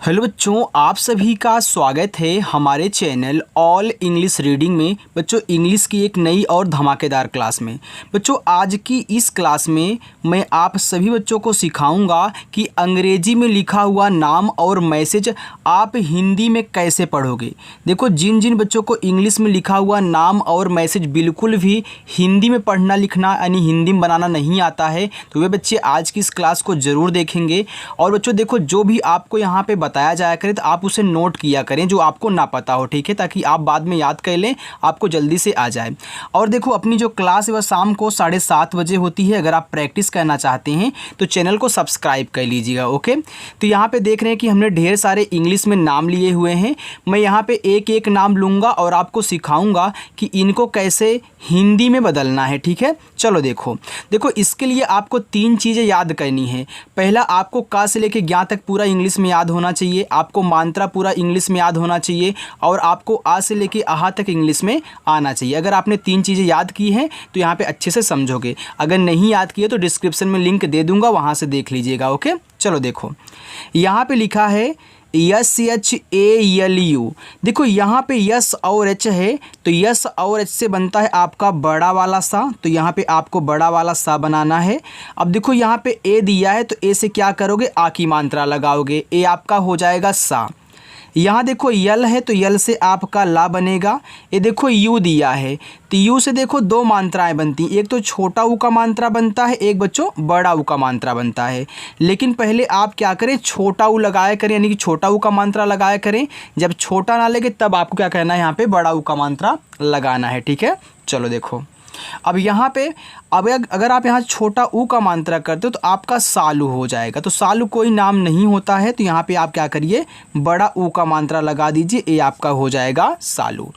Hello बच्चों, आप सभी का स्वागत है हमारे चैनल ऑल इंग्लिश रीडिंग में। बच्चों, इंग्लिश की एक नई और धमाकेदार क्लास में बच्चों आज की इस क्लास में मैं आप सभी बच्चों को सिखाऊंगा कि अंग्रेजी में लिखा हुआ नाम और मैसेज आप हिंदी में कैसे पढ़ोगे। देखो, जिन जिन बच्चों को इंग्लिश में लिखा हुआ नाम और मैसेज बिल्कुल भी हिंदी में पढ़ना लिखना यानी हिंदी में बनाना नहीं आता है, तो वे बच्चे आज की इस क्लास को ज़रूर देखेंगे। और बच्चों देखो, जो भी आपको यहाँ पे बताया जाया करे तो आप उसे नोट किया करें जो आपको ना पता हो, ठीक है, ताकि आप बाद में याद कर लें, आपको जल्दी से आ जाए। और देखो, अपनी जो क्लास है वह शाम को 7:30 बजे होती है। अगर आप प्रैक्टिस करना चाहते हैं तो चैनल को सब्सक्राइब कर लीजिएगा, ओके। तो यहाँ पे देख रहे हैं कि हमने ढेर सारे इंग्लिश में नाम लिए हुए हैं। मैं यहाँ पे एक एक नाम लूँगा और आपको सिखाऊंगा कि इनको कैसे हिंदी में बदलना है, ठीक है। चलो देखो, इसके लिए आपको 3 चीज़ें याद करनी है। पहला, आपको का से लेके ज्ञा तक पूरा इंग्लिश में याद होना चाहिए। आपको मात्रा पूरा इंग्लिश में याद होना चाहिए और आपको आ से लेके आहा तक इंग्लिश में आना चाहिए। अगर आपने 3 चीज़ें याद की हैं तो यहाँ पे अच्छे से समझोगे। अगर नहीं याद किए तो डिस्क्रिप्शन में लिंक दे दूंगा, वहाँ से देख लीजिएगा, ओके। चलो देखो, यहाँ पे लिखा है SHALU। देखो, यहाँ पे यस और एच है, तो यस और एच से बनता है आपका बड़ा वाला सा, तो यहाँ पे आपको बड़ा वाला सा बनाना है। अब देखो, यहाँ पे ए दिया है तो ए से क्या करोगे, आ की मात्रा लगाओगे, ए आपका हो जाएगा सा। यहाँ देखो यल है तो यल से आपका ला बनेगा। ये देखो यू दिया है तो यू से देखो 2 मात्राएं बनती हैं, एक तो छोटा ऊ का मात्रा बनता है, एक बच्चों बड़ा ऊ का मात्रा बनता है। लेकिन पहले आप क्या करें, छोटा ऊ लगाया करें, यानी कि छोटा ऊ का मात्रा लगाया करें। जब छोटा ना लगे तब आपको क्या करना है, यहाँ पे बड़ा ऊ का मात्रा लगाना है, ठीक है। चलो देखो, अब यहाँ पे अगर आप यहाँ छोटा ऊ का मात्रा करते हो तो आपका सालू हो जाएगा। तो सालू कोई नाम नहीं होता है, तो यहाँ पे आप क्या करिए, बड़ा ऊ का मात्रा लगा दीजिए, ये आपका हो जाएगा सालू।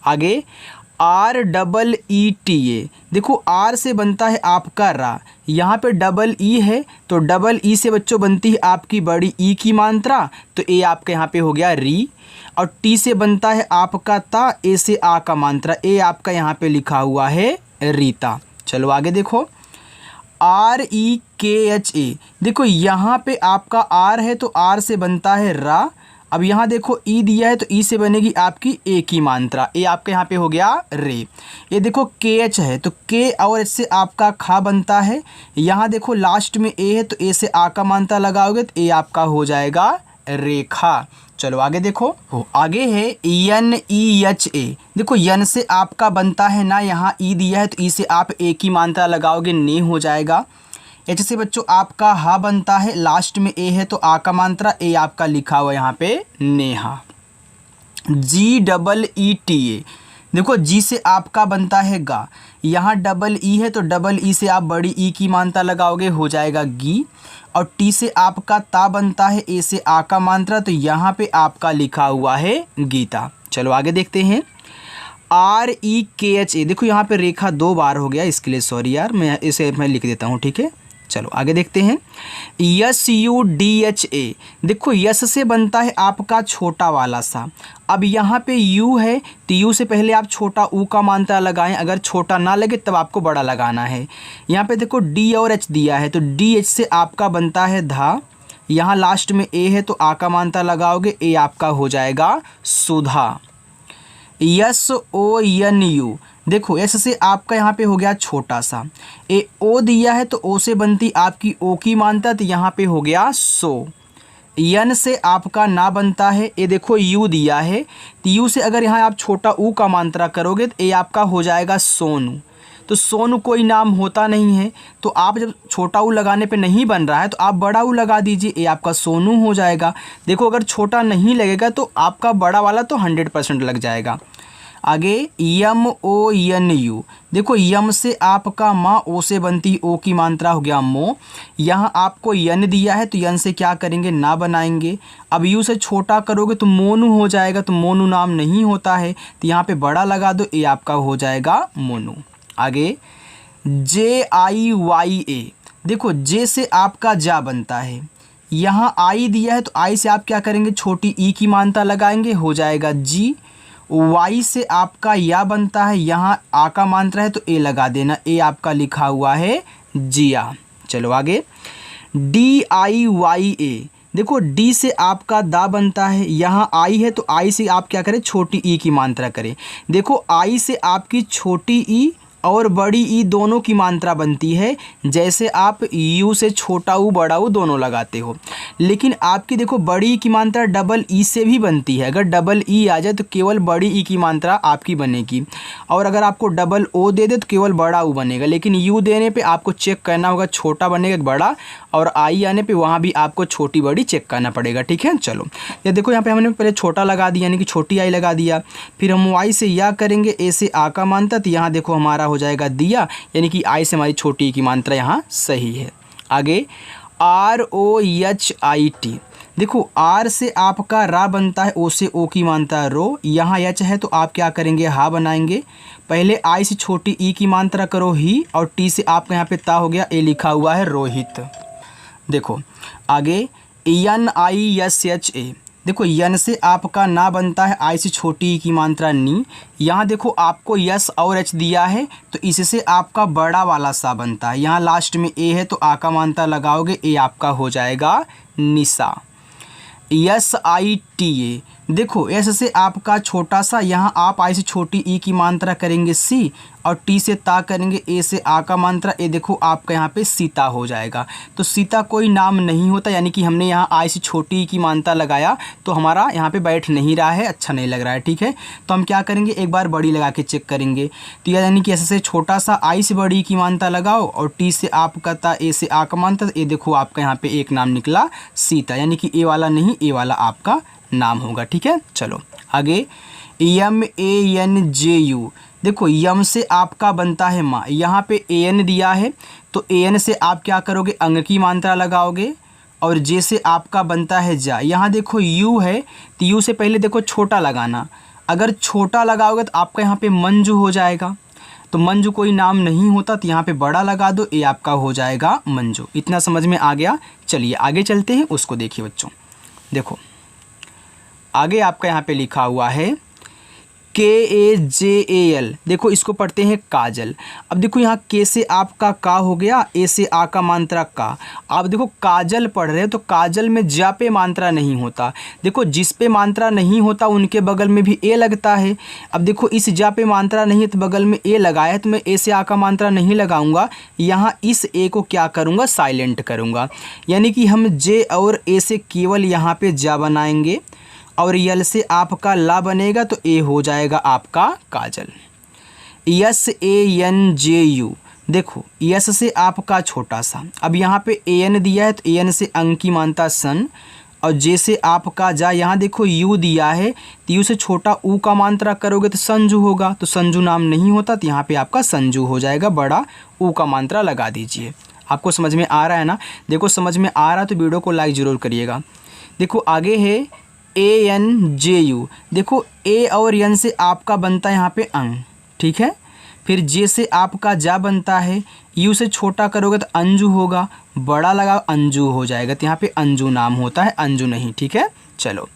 आगे REETA। देखो, आर से बनता है आपका रा, यहाँ पे डबल ई है तो डबल ई से बच्चों बनती है आपकी बड़ी ई की मात्रा, तो ए आपका यहाँ पे हो गया री। और टी से बनता है आपका ता, ए से आ का मात्रा, ए आपका यहाँ पे लिखा हुआ है रीता। चलो आगे देखो, REKHA। देखो, यहाँ पे आपका आर है तो आर से बनता है रा। अब यहाँ देखो ई दिया है तो ई से बनेगी आपकी ए की मात्रा, ए आपका यहाँ पे हो गया रे। ये देखो KH है तो के और एच से आपका खा बनता है। यहाँ देखो लास्ट में ए है तो ए से आ का मात्रा लगाओगे तो ए आपका हो जाएगा रेखा। चलो आगे देखो, आगे है NEHA। देखो, यन से आपका बनता है ना, यहाँ ई दिया है तो ई से आप ए की मात्रा लगाओगे, ने हो जाएगा। एच से बच्चों आपका हा बनता है, लास्ट में ए है तो आ का मात्रा, ए आपका लिखा हुआ यहाँ पे नेहा। GEETA। देखो, जी से आपका बनता है गा, यहाँ डबल ई है तो डबल ई से आप बड़ी ई की मात्रा लगाओगे, हो जाएगा गी। और टी से आपका ता बनता है, ए से आ का मात्रा, तो यहाँ पे आपका लिखा हुआ है गीता। चलो आगे देखते हैं, REKHA। देखो, यहाँ पे रेखा 2 बार हो गया, इसके लिए सॉरी यार, मैं लिख देता हूँ, ठीक है। चलो आगे देखते हैं, SUDHA। देखो, यस से बनता है आपका छोटा वाला सा। अब यहाँ पे यू है तो यू से पहले आप छोटा ऊ का मात्रा लगाएं, अगर छोटा ना लगे तब आपको बड़ा लगाना है। यहाँ पे देखो डी और एच दिया है तो डी एच से आपका बनता है धा, यहाँ लास्ट में ए है तो आ का मात्रा लगाओगे, ए आपका हो जाएगा सुधा। SONU। देखो, एस से आपका यहाँ पे हो गया छोटा सा, ए ओ दिया है तो ओ से बनती आपकी ओ की मात्रा, तो यहाँ पे हो गया सो। यन से आपका ना बनता है, ये देखो यू दिया है तो यू से अगर यहाँ आप छोटा ऊ का मात्रा करोगे तो ये आपका हो जाएगा सोनू। तो सोनू कोई नाम होता नहीं है, तो आप जब छोटा ऊ लगाने पे नहीं बन रहा है तो आप बड़ा ऊ लगा दीजिए, ये आपका सोनू हो जाएगा। देखो, अगर छोटा नहीं लगेगा तो आपका बड़ा वाला तो 100% लग जाएगा। आगे MONU। देखो, यम से आपका माँ, ओ से बनती ओ की मात्रा, हो गया मो। यहाँ आपको यन दिया है तो यन से क्या करेंगे, ना बनाएंगे। अब यू से छोटा करोगे तो मोनू हो जाएगा, तो मोनू नाम नहीं होता है, तो यहाँ पे बड़ा लगा दो, ये आपका हो जाएगा मोनू। आगे JIYA। देखो, जे से आपका जा बनता है, यहाँ आई दिया है तो आई से आप क्या करेंगे, छोटी ई की मात्रा लगाएंगे, हो जाएगा जी। वाई से आपका या बनता है, यहाँ आ का मात्रा है तो ए लगा देना, ए आपका लिखा हुआ है जिया। चलो आगे, DIYA। देखो डी से आपका दा बनता है, यहाँ आई है तो आई से आप क्या करें, छोटी ई की मात्रा करें। देखो आई से आपकी छोटी ई और बड़ी ई दोनों की मात्रा बनती है, जैसे आप यू से छोटा ऊ बड़ा ऊ दोनों लगाते हो। लेकिन आपकी देखो बड़ी ई की मात्रा डबल ई से भी बनती है। अगर डबल ई आ जाए तो केवल बड़ी ई की मात्रा आपकी बनेगी, और अगर आपको डबल ओ दे दे तो केवल बड़ा ऊ बनेगा। लेकिन यू देने पे आपको चेक करना होगा छोटा बनेगा बड़ा, और आई आने पे वहाँ भी आपको छोटी बड़ी चेक करना पड़ेगा। ठीक है, चलो ये देखो यहाँ पे हमने पहले छोटा लगा दिया यानी कि छोटी आई लगा दिया, फिर हम वाई से या करेंगे, ए से आ का मात्रा, तो यहाँ देखो हमारा हो जाएगा दिया, यानी कि आई से हमारी छोटी की मात्रा यहाँ सही है। आगे ROHIT, देखो आर से आपका रा बनता है, ओ से ओ की मात्रा रो, यहाँ एच है तो आप क्या करेंगे, हा बनाएंगे। पहले आई से छोटी ई की मात्रा करो ही, और टी से आपका यहाँ पे ता हो गया, ए लिखा हुआ है रोहित। देखो आगे NISHA, देखो यन से आपका ना बनता है, आई से छोटी ई की मात्रा नी, यहाँ देखो आपको यस और एच दिया है तो इससे आपका बड़ा वाला सा बनता है। यहाँ लास्ट में ए है तो आ का मात्रा लगाओगे, ए आपका हो जाएगा निशा। SITA, देखो एस से आपका छोटा सा, यहाँ आप आई से छोटी ई की मात्रा करेंगे सी, और टी से ता करेंगे, ए से आ का मात्रा, ए देखो आपका यहाँ पे सीता हो जाएगा। तो सीता कोई नाम नहीं होता, यानी कि हमने यहाँ आई से छोटी ई की मात्रा लगाया तो हमारा यहाँ पे बैठ नहीं रहा है, अच्छा नहीं लग रहा है। ठीक है, तो हम क्या करेंगे, एक बार बड़ी लगा के चेक करेंगे। तो यानी कि ऐसे से छोटा सा आई से बड़ी की मात्रा लगाओ, और टी से आपका ता, ए से आ का मात्रा, ए देखो आपका यहाँ पे एक नाम निकला सीता, यानी कि ए वाला नहीं, ए वाला आपका नाम होगा। ठीक है, चलो आगे MANJU, देखो यम से आपका बनता है माँ, यहाँ पे AN दिया है तो AN से आप क्या करोगे, अंग की मात्रा लगाओगे, और जे से आपका बनता है जा। यहाँ देखो यू है तो यू से पहले देखो छोटा लगाना, अगर छोटा लगाओगे तो आपका यहाँ पे मंजू हो जाएगा, तो मंजू कोई नाम नहीं होता तो यहाँ पे बड़ा लगा दो, ए आपका हो जाएगा मंजू। इतना समझ में आ गया। चलिए आगे चलते हैं, उसको देखिए बच्चों। देखो आगे आपका यहाँ पे लिखा हुआ है KAJAL, देखो इसको पढ़ते हैं काजल। अब देखो यहाँ के से आपका का हो गया, ए से आ का मात्रा का। आप देखो काजल पढ़ रहे हो तो काजल में जा पे मात्रा नहीं होता, देखो जिस पे मात्रा नहीं होता उनके बगल में भी ए लगता है। अब देखो इस जा पे मात्रा नहीं है तो बगल में ए लगाया है, तो मैं ए से आ का मात्रा नहीं लगाऊंगा, यहाँ इस ए को क्या करूँगा, साइलेंट करूँगा। यानी कि हम जे और ए से केवल यहाँ पे जा बनाएंगे, और यल से आपका ला बनेगा तो ए हो जाएगा आपका काजल। SANJU, देखो यस से आपका छोटा सा, अब यहाँ पे AN दिया है तो AN से अंक की मात्रा सन, और जे से आपका जा, यहाँ देखो यू दिया है तो यू से छोटा ऊ का मात्रा करोगे तो संजू होगा, तो संजू नाम नहीं होता तो यहाँ पे आपका संजू हो जाएगा, बड़ा ऊ का मात्रा लगा दीजिए। आपको समझ में आ रहा है ना? देखो समझ में आ रहा है तो वीडियो को लाइक ज़रूर करिएगा। देखो आगे है ANJU, देखो ए और एन से आपका बनता है यहाँ पे अंग, ठीक है। फिर जे से आपका जा बनता है, यू से छोटा करोगे तो अंजू होगा, बड़ा लगा अंजू हो जाएगा, तो यहाँ पे अंजू नाम होता है, अंजू नहीं, ठीक है। चलो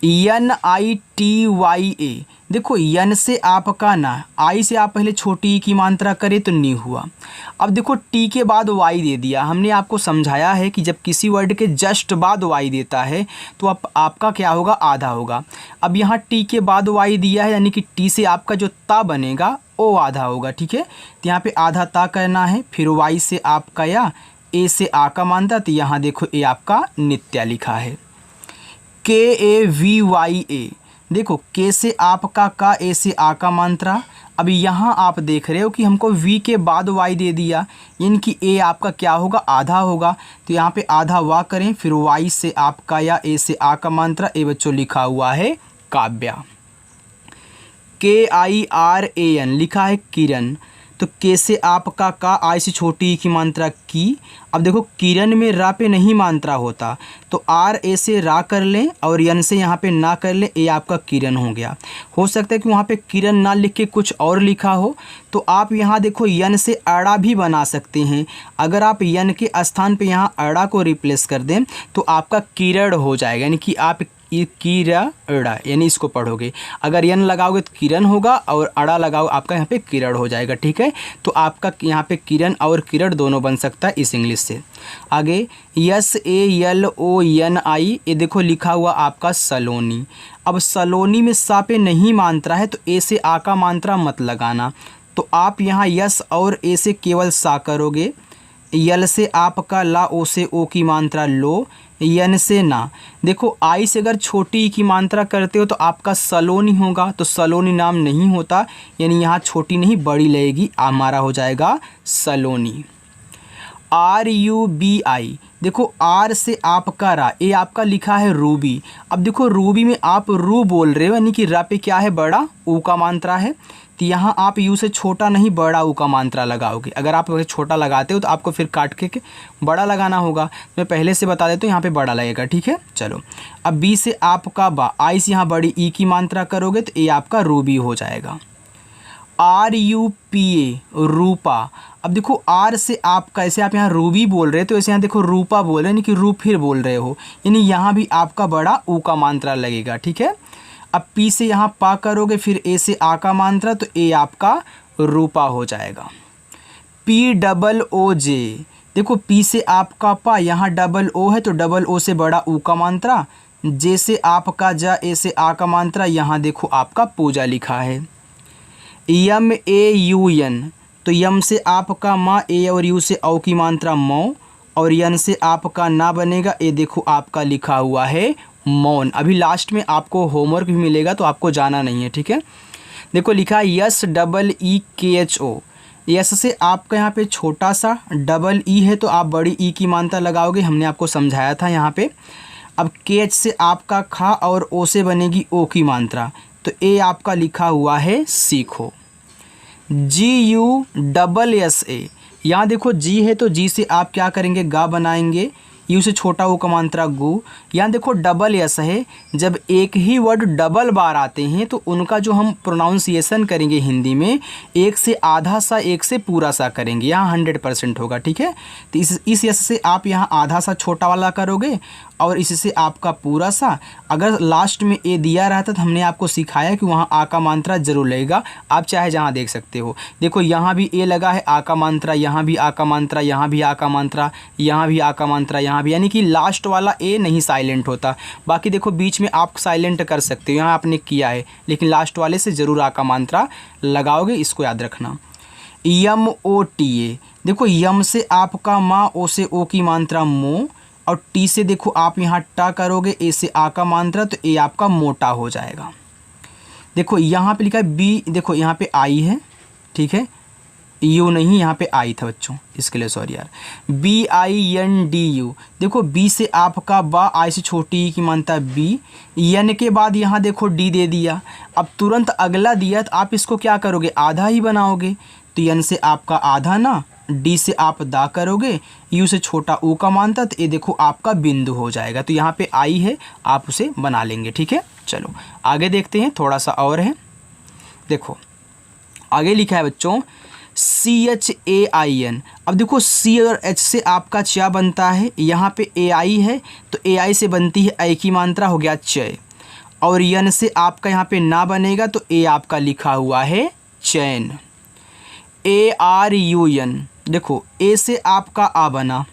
NITYA, देखो यन से आपका ना, आई से आप पहले छोटी की मात्रा करें तो नी हुआ। अब देखो टी के बाद वाई दे दिया, हमने आपको समझाया है कि जब किसी वर्ड के जस्ट बाद वाई देता है तो आपका क्या होगा, आधा होगा। अब यहाँ टी के बाद वाई दिया है, यानी कि टी से आपका जो ता बनेगा वो आधा होगा, ठीक है। तो यहाँ पे आधा ता करना है, फिर वाई से आपका या, ए से आ का मात्रा, तो यहाँ देखो ए आपका नित्या लिखा है। KAVYA, देखो के से आपका का, ए से आ का मात्रा। अब यहाँ आप देख रहे हो कि हमको वी के बाद वाई दे दिया, यानी कि ए आपका क्या होगा, आधा होगा, तो यहाँ पे आधा वा करें, फिर वाई से आपका या, ए से आ का मात्रा, ए बच्चों लिखा हुआ है काव्या। KIRAN लिखा है किरण, तो के से आपका का, आई से छोटी की मात्रा की। अब देखो किरण में रा पे नहीं मात्रा होता, तो आर ए से रा कर लें और यन से यहाँ पे ना कर लें, ए आपका किरण हो गया। हो सकता है कि वहाँ पे किरण ना लिख के कुछ और लिखा हो, तो आप यहाँ देखो यन से अड़ा भी बना सकते हैं। अगर आप यन के स्थान पे यहाँ अड़ा को रिप्लेस कर दें तो आपका किरण हो जाएगा, यानी कि आप किरड़ा, यानी इसको पढ़ोगे। अगर यन लगाओगे तो किरण होगा और अड़ा लगाओ आपका यहाँ पे किरण हो जाएगा, ठीक है। तो आपका यहाँ पे किरण और किरण दोनों बन सकता है इस इंग्लिश से। आगे SALONI, ये देखो लिखा हुआ आपका सलोनी। अब सलोनी में सा पे नहीं मात्रा है तो ए से आ का मात्रा मत लगाना, तो आप यहाँ यस और ए से केवल सा करोगे। यल से आपका ला, ओ से ओ की मात्रा लो, यन से ना। देखो आई से अगर छोटी ई की मात्रा करते हो तो आपका सलोनी होगा, तो सलोनी नाम नहीं होता, यानी यहाँ छोटी नहीं बड़ी लगेगी, हमारा हो जाएगा सलोनी। RUBI, देखो आर से आपका रा, ये आपका लिखा है रूबी। अब देखो रूबी में आप रू बोल रहे हो, यानी कि रा पे क्या है बड़ा ऊ का मात्रा है, तो यहाँ आप यू से छोटा नहीं बड़ा ऊ का मात्रा लगाओगे। अगर आप छोटा लगाते हो तो आपको फिर काट के बड़ा लगाना होगा, मैं पहले से बता देता हूँ, यहाँ पे बड़ा लगेगा, ठीक है। चलो अब बी से आपका बा, आई से यहाँ बड़ी ई की मात्रा करोगे तो ये आपका रूबी हो जाएगा। RUPA, रूपा। अब देखो आर से आपका, ऐसे आप यहाँ रूबी बोल रहे हो तो ऐसे यहाँ देखो रूपा बोल रहे हैं, यानी कि रू फिर बोल रहे हो, यानी यहाँ भी आपका बड़ा ऊ का मात्रा लगेगा, ठीक है। अब पी से यहाँ पा करोगे, फिर ए से आ का मात्रा, तो ए आपका रूपा हो जाएगा। POOJ, देखो पी से आपका पा, यहाँ डबल ओ है तो डबल ओ से बड़ा ऊ का मात्रा, जे से आपका जा, ए से आ का मात्रा, यहाँ देखो आपका पूजा लिखा है। MAUN, तो यम से आपका माँ, ए और यू से औ की मात्रा मौ, और यन से आपका ना बनेगा, ए देखो आपका लिखा हुआ है मौन। अभी लास्ट में आपको होमवर्क भी मिलेगा तो आपको जाना नहीं है, ठीक है। देखो लिखा है SEEKHO, यस से आपका यहाँ पे छोटा सा डबल ई है तो आप बड़ी ई की मात्रा लगाओगे, हमने आपको समझाया था यहाँ पे। अब KH से आपका खा और ओ से बनेगी ओ की मात्रा, तो ए आपका लिखा हुआ है सीखो। GUSSA, यहाँ देखो जी है तो जी से आप क्या करेंगे गा बनाएंगे, यू से छोटा ओ का मात्रा गु। यहाँ देखो डबल एस है, जब एक ही वर्ड डबल बार आते हैं तो उनका जो हम प्रोनाउंसिएशन करेंगे हिंदी में, एक से आधा सा एक से पूरा सा करेंगे, यहाँ 100% होगा, ठीक है। तो इस यस से आप यहाँ आधा सा छोटा वाला करोगे और इससे आपका पूरा सा। अगर लास्ट में ए दिया रहता तो हमने आपको सिखाया कि वहाँ आ का मात्रा जरूर लगेगा, आप चाहे जहाँ देख सकते हो। देखो यहाँ भी ए लगा है आ का मात्रा, यहाँ भी आ का मात्रा, यहाँ भी आ का मात्रा, यहाँ भी आ का मात्रा, यहाँ भी, यानी कि लास्ट वाला ए नहीं साइलेंट होता। बाकी देखो बीच में आप साइलेंट कर सकते हो, यहाँ आपने किया है, लेकिन लास्ट वाले से ज़रूर आ का मात्रा लगाओगे, इसको याद रखना। MOTA, देखो यम से आपका माँ, ओ से ओ की मात्रा मो, और टी से देखो आप यहाँ टा करोगे, ए से आ का मात्रा, तो ए आपका मोटा हो जाएगा। देखो यहाँ पे लिखा है बी, देखो यहाँ पे आई है, ठीक है, यू नहीं, यहाँ पे आई था बच्चों, इसके लिए सॉरी यार। BINDU, देखो बी से आपका बा, आई से छोटी की मात्रा बी, यन के बाद यहाँ देखो डी दे दिया। अब तुरंत अगला दिया तो आप इसको क्या करोगे आधा ही बनाओगे, तो यन से आपका आधा ना, डी से आप दा करोगे, यू से छोटा ऊ का मात्रा, तो ये देखो आपका बिंदु हो जाएगा। तो यहाँ पे आई है, आप उसे बना लेंगे, ठीक है। चलो आगे देखते हैं, थोड़ा सा और है। देखो आगे लिखा है बच्चों CHAIN। अब देखो सी और एच से आपका चा बनता है, यहाँ पे AI है तो AI से बनती है ऐ की मात्रा, हो गया चय, और यन से आपका यहाँ पे ना बनेगा तो ए आपका लिखा हुआ है चैन। ARUN, देखो ए से आपका आ बना,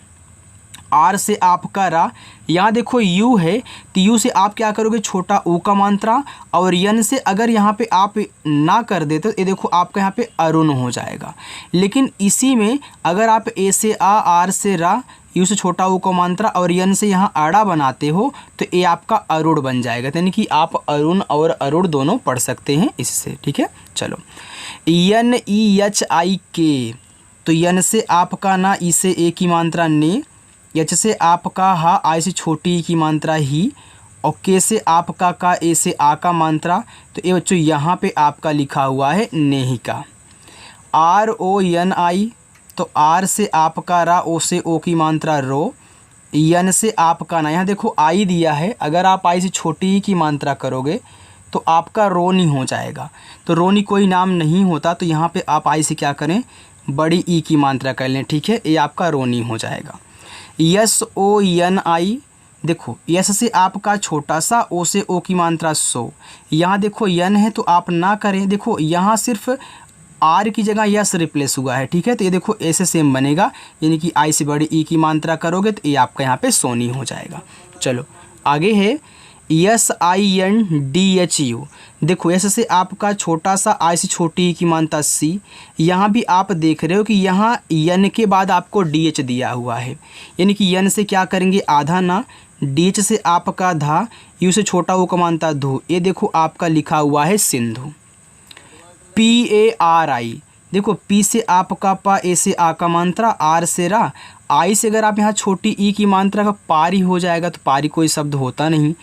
आर से आपका रा, यहाँ देखो यू है तो यू से आप क्या करोगे छोटा ऊ का मात्रा, और यन से अगर यहाँ पे आप ना कर देते तो ये देखो आपका यहाँ पे अरुण हो जाएगा। लेकिन इसी में अगर आप ए से आ, आर से रा, यू से छोटा ऊ का मात्रा और यन से यहाँ आड़ा बनाते हो तो ये आपका अरुण बन जाएगा, यानी कि आप अरुण और अरुण दोनों पढ़ सकते हैं इससे, ठीक है। चलो NEHIK, तो यन से आपका ना, ई से ए की मात्रा ने, एच से आपका हा, आई से छोटी ई की मात्रा ही, और के से आपका का, ए से आ का मात्रा, तो ये बच्चों यहाँ पे आपका लिखा हुआ है नेहिका। RONI, तो आर से आपका रा, ओ से ओ की मात्रा रो, यन से आपका ना, यहाँ देखो आई दिया है, अगर आप आई से छोटी ई की मात्रा करोगे तो आपका रोनी हो जाएगा, तो रोनी कोई नाम नहीं होता, तो यहाँ पे आप आई से क्या करें बड़ी ई की मात्रा कर लें, ठीक है, ये आपका रोनी हो जाएगा। SONI, देखो यस से आपका छोटा सा, ओ से ओ की मात्रा सो। यहाँ देखो यन है तो आप ना करें, देखो यहाँ सिर्फ आर की जगह यस रिप्लेस हुआ है, ठीक है। तो ये देखो ऐसे सेम बनेगा, यानी कि आई से बड़ी ई की मात्रा करोगे तो ये आपका यहाँ पे सोनी हो जाएगा। चलो आगे है SINDHU। देखो एस से आपका छोटा सा, आई से छोटी ई की मात्रा सी। यहाँ भी आप देख रहे हो कि यहाँ यन के बाद आपको DH दिया हुआ है, यानी कि यन से क्या करेंगे आधा ना, DH से आपका धा, यू से छोटा वो का मात्रा धू। ये देखो आपका लिखा हुआ है सिंधु। PARI, देखो पी से आपका पा, ए से आ का मात्रा, आर से रा, आई से अगर आप यहाँ छोटी ई की मात्रा का पारी हो जाएगा तो पारी कोई शब्द होता नहीं,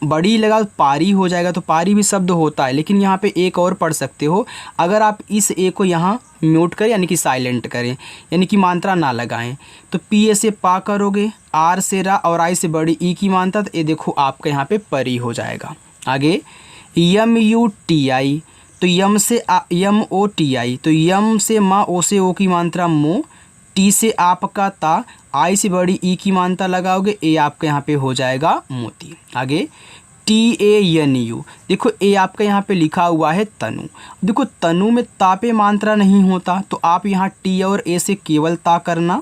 बड़ी लगा तो पारी हो जाएगा, तो पारी भी शब्द होता है। लेकिन यहाँ पे एक और पढ़ सकते हो, अगर आप इस ए को यहाँ म्यूट करें यानी कि साइलेंट करें, यानी कि मात्रा ना लगाएं, तो पी ए से पा करोगे, आर से रा और आई से बड़ी ई की मात्रा, तो ये देखो आपका यहाँ पे परी हो जाएगा। आगे MUTI, तो यम से MOTI, तो यम से माँ, ओ से ओ की मात्रा मो, टी से आपका ता, आई से बड़ी ई की मात्रा लगाओगे, ए आपका यहाँ पे हो जाएगा मोती। आगे TANU, देखो ए आपका यहाँ पे लिखा हुआ है तनु। देखो तनु में ता पे मात्रा नहीं होता, तो आप यहाँ टी और ए से केवल ता करना,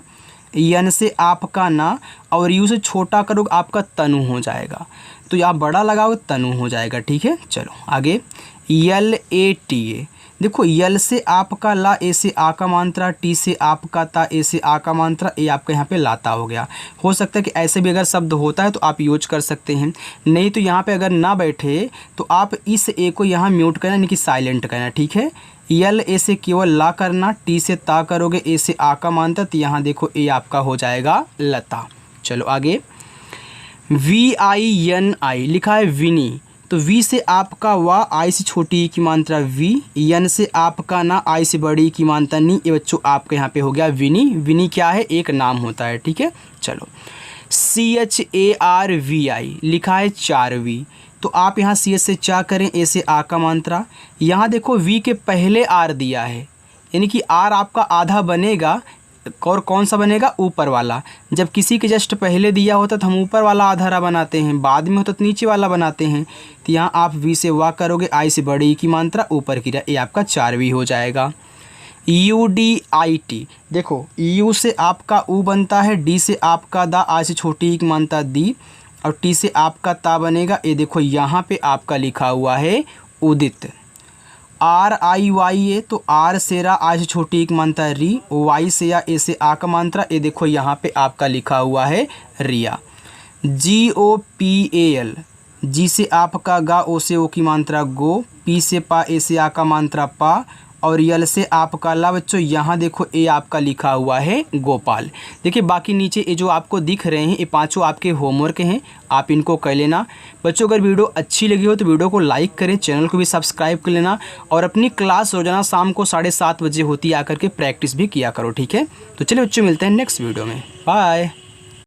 यन से आपका ना और यू से छोटा करोगे आपका तनु हो जाएगा, तो आप बड़ा लगाओगे तनु हो जाएगा, ठीक है। चलो आगे LATA, देखो यल से आपका ला, ए से आ का मात्रा, टी से आपका ता, ए से आ का मात्रा, ए आपका यहाँ पे लाता हो गया। हो सकता है कि ऐसे भी अगर शब्द होता है तो आप यूज कर सकते हैं, नहीं तो यहाँ पे अगर ना बैठे तो आप इस ए को यहाँ म्यूट करना यानी कि साइलेंट करना, ठीक है। यल ए से केवल ला करना, टी से ता करोगे, ए से आ का मात्रा, तो यहाँ देखो ए आपका हो जाएगा लता। चलो आगे VINI, लिखा है विनी, तो वी से आपका वा, आई से छोटी ई की मात्रा वी, यन से आपका ना, आई से बड़ी ई की मात्रा नी, ये बच्चों आपके यहाँ पे हो गया विनी। विनी क्या है, एक नाम होता है, ठीक है। चलो CHARVI, लिखा है चारवी, तो आप यहाँ सी से चा करें, ए से आ का मात्रा, यहाँ देखो वी के पहले आर दिया है, यानी कि आर आपका आधा बनेगा, और कौन सा बनेगा, ऊपर वाला। जब किसी के जस्ट पहले दिया होता तो हम ऊपर वाला आधारा बनाते हैं, बाद में होता तो नीचे वाला बनाते हैं। तो यहाँ आप वी से वाह करोगे, आई से बड़ी की मात्रा ऊपर की, ये आपका 4V हो जाएगा। UDIT, देखो यू से आपका ऊ बनता है, डी से आपका दा, आई से छोटी की मात्रा दी, और टी से आपका ता बनेगा। ये देखो यहाँ पे आपका लिखा हुआ है उदित। RIYA, तो आर से रा, आई से छोटी एक मात्रा री, वाई से या, ए से आ का मात्रा, ये देखो यहाँ पे आपका लिखा हुआ है रिया। GOPAL, जी से आपका गा, ओ से ओ की मात्रा गो, पी से पा, ए से आ का मात्रा पा, और यल से आपका ला। बच्चों यहाँ देखो ए आपका लिखा हुआ है गोपाल। देखिए बाकी नीचे ये जो आपको दिख रहे हैं ये पांचों आपके होमवर्क हैं, आप इनको कर लेना। बच्चों अगर वीडियो अच्छी लगी हो तो वीडियो को लाइक करें, चैनल को भी सब्सक्राइब कर लेना, और अपनी क्लास रोजाना शाम को 7:30 बजे होती है, आकर के प्रैक्टिस भी किया करो, ठीक है। तो चलिए बच्चों मिलते हैं नेक्स्ट वीडियो में, बाय।